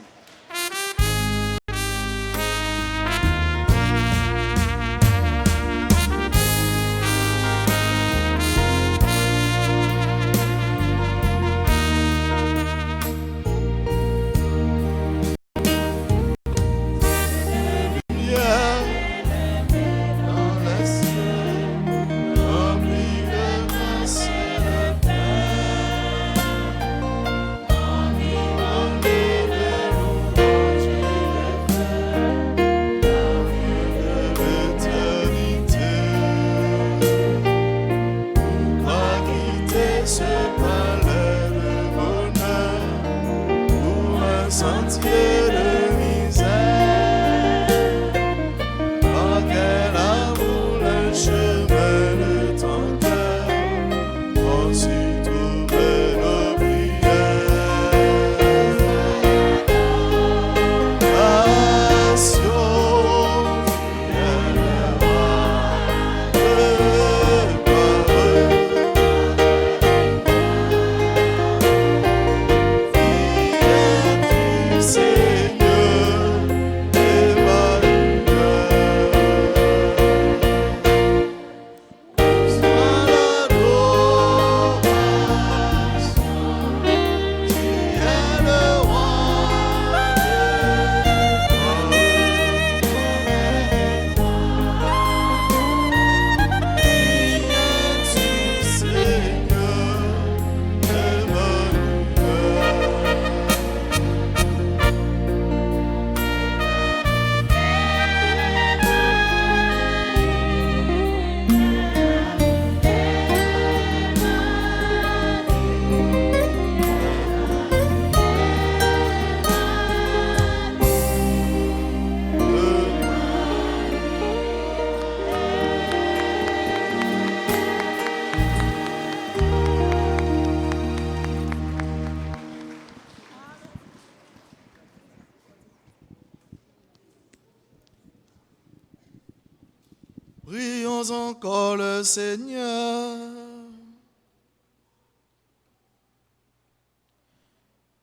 Prions encore le Seigneur.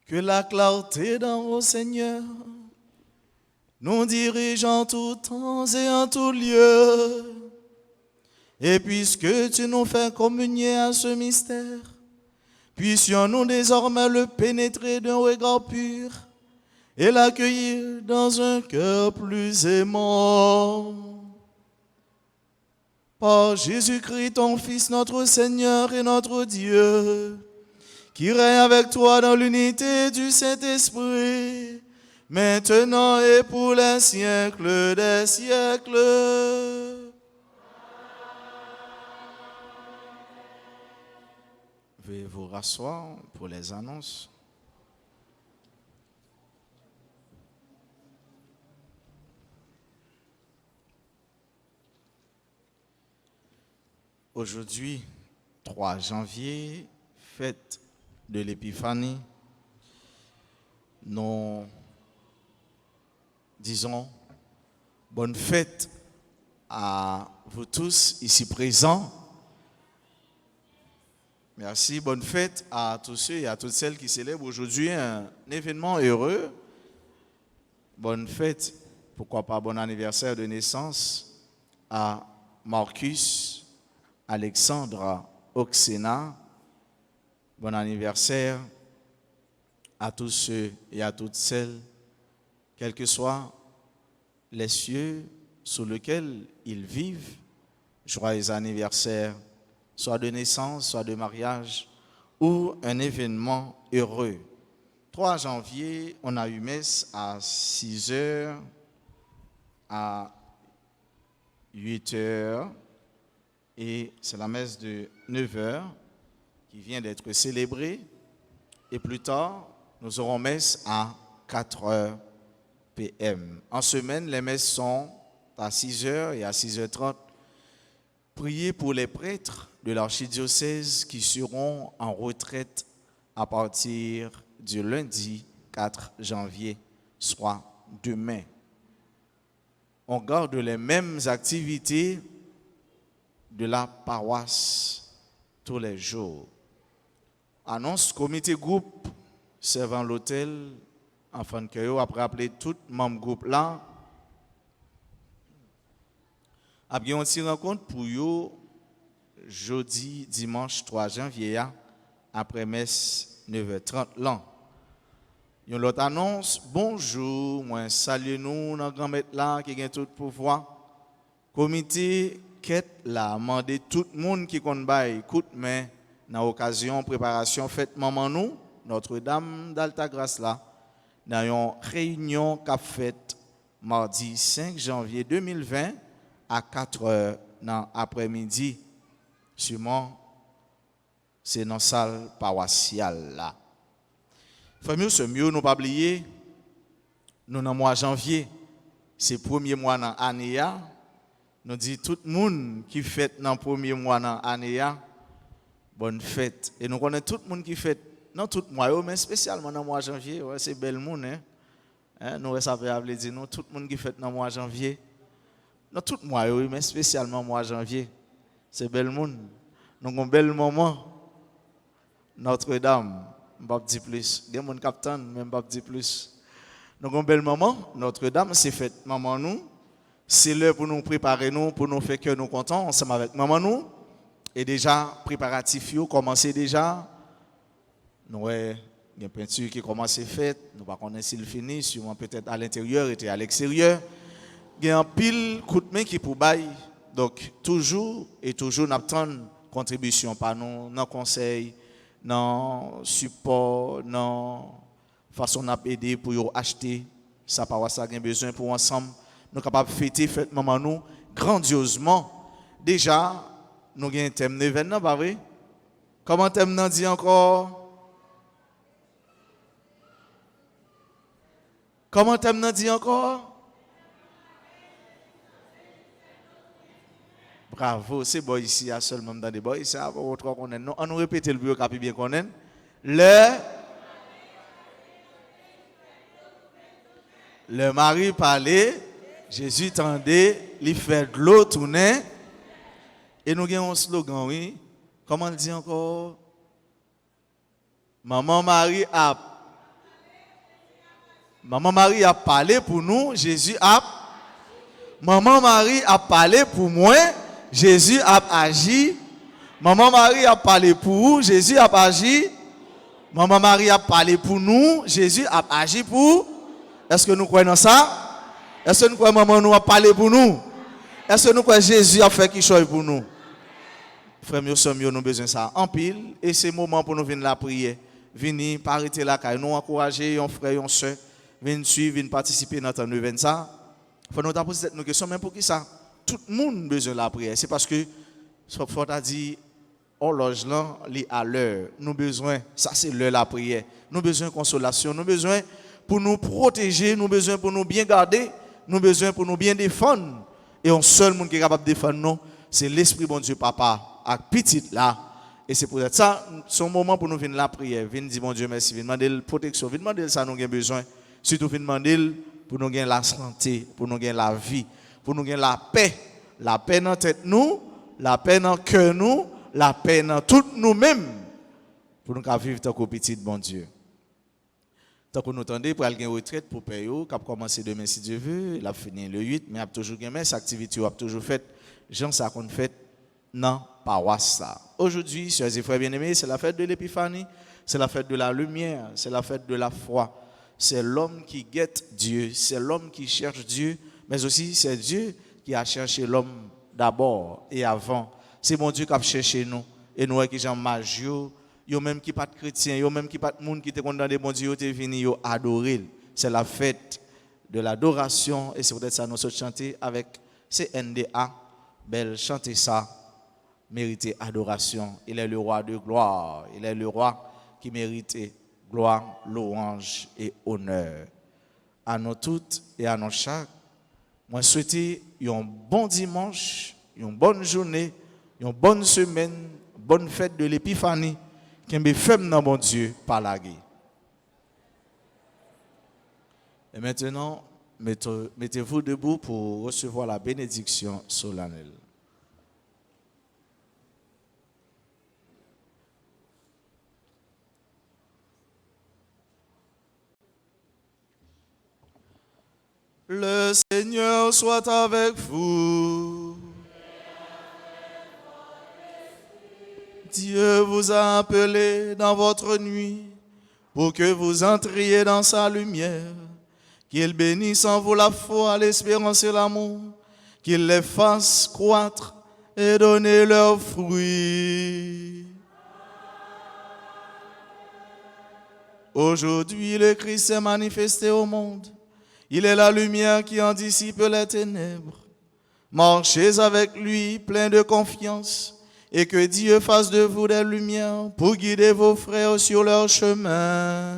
Que la clarté dans vos Seigneur nous dirige en tout temps et en tout lieu. Et puisque tu nous fais communier à ce mystère, puissions-nous désormais le pénétrer d'un regard pur et l'accueillir dans un cœur plus aimant. Par Jésus-Christ, ton Fils, notre Seigneur et notre Dieu, qui règne avec toi dans l'unité du Saint-Esprit, maintenant et pour les siècles des siècles. Veuillez vous rasseoir pour les annonces. Aujourd'hui, 3 janvier, fête de l'Épiphanie, nous disons bonne fête à vous tous ici présents. Merci, bonne fête à tous ceux et à toutes celles qui célèbrent aujourd'hui un événement heureux. Bonne fête, pourquoi pas bon anniversaire de naissance à Marcus, Alexandra, Oxena. Bon anniversaire à tous ceux et à toutes celles, quels que soient les cieux sous lesquels ils vivent. Joyeux anniversaire, soit de naissance, soit de mariage, ou un événement heureux. 3 janvier, on a eu messe à 6h, à 8h, et c'est la messe de 9h qui vient d'être célébrée. Et plus tard, nous aurons messe à 4h p.m. En semaine, les messes sont à 6h et à 6h30. Priez pour les prêtres de l'archidiocèse qui seront en retraite à partir du lundi 4 janvier, soit demain. on garde les mêmes activités de la paroisse tous les jours. Annonce comité groupe servant l'hôtel, afin que vous après appeler tout membre groupe là. Après on s'y rencontre pour vous jeudi, dimanche 3 janvier après messe 9h30 là. Yon l'autre annonce, bonjour, moi salue nous dans grand maître là qui a tout pouvoir. Comité quête là, mandé tout le monde qui compte bail coup de main dans occasion préparation fête maman nous Notre-Dame d'Alta Grâce là dans une réunion qu'a faite mardi 5 janvier 2020 à 4h dans après-midi. Sûrement c'est dans la salle paroissiale là. Famille, c'est mieux nous pas oublier, nous dans le mois de janvier, c'est le premier mois dans l'année. Nous disons tout le monde qui fête dans le premier mois dans l'année, bonne fête. Et nous connaissons tout le monde qui fête dans tout le mois, mais spécialement dans le mois de janvier, ouais, c'est bel monde. Nous savons dire nous, tout le monde qui fête dans le mois de janvier, dans tout le mois, mais spécialement dans le mois de janvier, c'est bel monde. Nous avons un bel moment, Notre-Dame. Je ne vais pas dire plus. Il y a mon capitaine, mais je ne vais pas dire plus. Donc, un bel moment, Notre-Dame, c'est fait maman nous. C'est l'heure pour nous préparer, nous, pour nous faire que nous contents ensemble avec maman nous. Et déjà, préparatifs, commencez déjà. Nous avons une peinture qui commence à faire. Nous ne connaissons pas s'il finit, sûrement peut-être à l'intérieur et à l'extérieur. Il y a un pile coup de main qui pour bailler. Donc, toujours et toujours, nous attendons contribution par nous, nos conseils, non support, non façon d'aider pour acheter ça paroisse a besoin pour ensemble nous capables fêter fête maman nous grandiosement. Déjà nous avons un thème d'événement pas vrai? Comment thème nan dit encore? Comment thème nan dit encore? Bravo, c'est bon ici, il y a seulement dans des boys, ici, on nous répète le bureau qui bien connaît. Le mari parlait, Jésus tendait, il fait de l'eau tourner. Et nous avons un slogan, oui. Comment on dit encore? Maman Marie a parlé pour nous, Jésus a. Maman Marie a parlé pour moi. Jésus a agi. Maman Marie a parlé pour vous, Jésus a agi. Maman Marie a parlé pour nous, Jésus a agi pour. Est-ce que nous croyons dans ça? Est-ce que nous croyons maman nous a parlé pour nous? Est-ce que nous croyons Jésus a fait quelque chose pour nous? Frère, nous avons besoin de ça en pile. Et c'est le moment pour nous venir la prière. Venir, pas arrêter la caille. Nous encourager, nos frères, nos soeurs, venir suivre, venir participer dans notre événement. Ça. Il faut nous poser cette question, même pour qui ça? Tout le monde a besoin de la prière. C'est parce que, ce faut dit, horloge là, à l'heure. Nous avons besoin, ça c'est l'heure de la prière. Nous avons besoin de consolation. Nous avons besoin pour nous protéger. Nous avons besoin pour nous bien garder. Nous avons besoin pour nous bien défendre. Et un seul monde qui est capable de défendre nous, c'est l'Esprit bon Dieu, Papa, avec petit là. Et c'est pour ça, c'est un moment pour nous venir la prière. Venir dire, bon Dieu, merci. Venir demander la protection. Venir demander ça, nous avons besoin. Surtout, venir demander pour nous gagner la santé, pour nous gagner la vie, pour nous gagner la paix. La paix dans la tête nous, la paix dans le cœur nous, la paix dans tout nous-mêmes. Pour nous vivre tant que petit, bon Dieu. Tant que nous attendons pour aller en retraite pour payer, qui a commencé demain si Dieu veut, il a fini le 8, mais il a toujours gagné, cette activité a toujours fait, gens ça qu'on fait dans paroisse. Aujourd'hui, chers et frères bien-aimés, c'est la fête de l'Épiphanie, c'est la fête de la lumière, c'est la fête de la foi. C'est l'homme qui guette Dieu, c'est l'homme qui cherche Dieu, mais aussi c'est Dieu qui a cherché l'homme d'abord et avant. C'est mon Dieu qui a cherché nous. Et nous, qui sommes mages, yo même qui pas de chrétiens, yo même qui pas de monde qui te condamné, bon Dieu, te venu yo adorer. C'est la fête de l'adoration et c'est peut-être ça nous sommes chanter avec CNDA. Belle chanter ça, mériter adoration. Il est le roi de gloire, il est le roi qui mérite gloire, louange et honneur. À nous toutes et à nous chaque, moi souhaite un bon dimanche, une bonne journée, une bonne semaine, bonne fête de l'Épiphanie, qui me fait dans mon Dieu par la guerre. Et maintenant, Mettez-vous debout pour recevoir la bénédiction solennelle. Le Seigneur soit avec vous. Dieu vous a appelé dans votre nuit pour que vous entriez dans sa lumière. Qu'il bénisse en vous la foi, l'espérance et l'amour. Qu'il les fasse croître et donner leurs fruits. Aujourd'hui, le Christ s'est manifesté au monde. Il est la lumière qui en dissipe les ténèbres. Marchez avec lui plein de confiance et que Dieu fasse de vous des lumières pour guider vos frères sur leur chemin.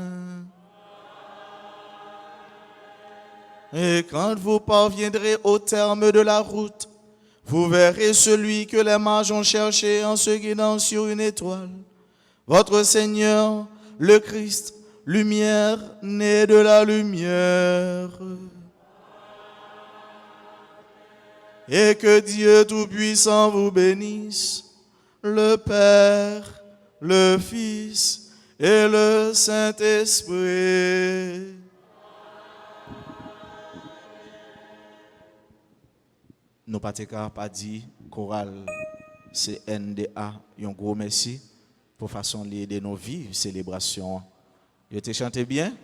Et quand vous parviendrez au terme de la route, vous verrez celui que les mages ont cherché en se guidant sur une étoile. Votre Seigneur, le Christ, lumière née de la lumière. Et que Dieu Tout-Puissant vous bénisse, le Père, le Fils et le Saint-Esprit. Nous pas dit chorale CNDA, un gros merci pour façon de nos vies, célébration. Vous te chantez bien?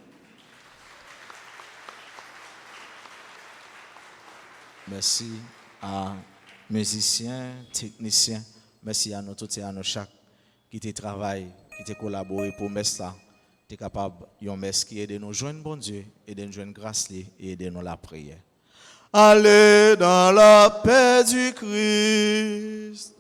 Merci à musiciens, techniciens. Merci à nous tous et à nous chaque qui te travaillent, qui te collaborent pour mettre là. Tu es capable de messe qui aide nous joindre bon Dieu et de nous joindre grâce et aider nous la prière. Allez dans la paix du Christ.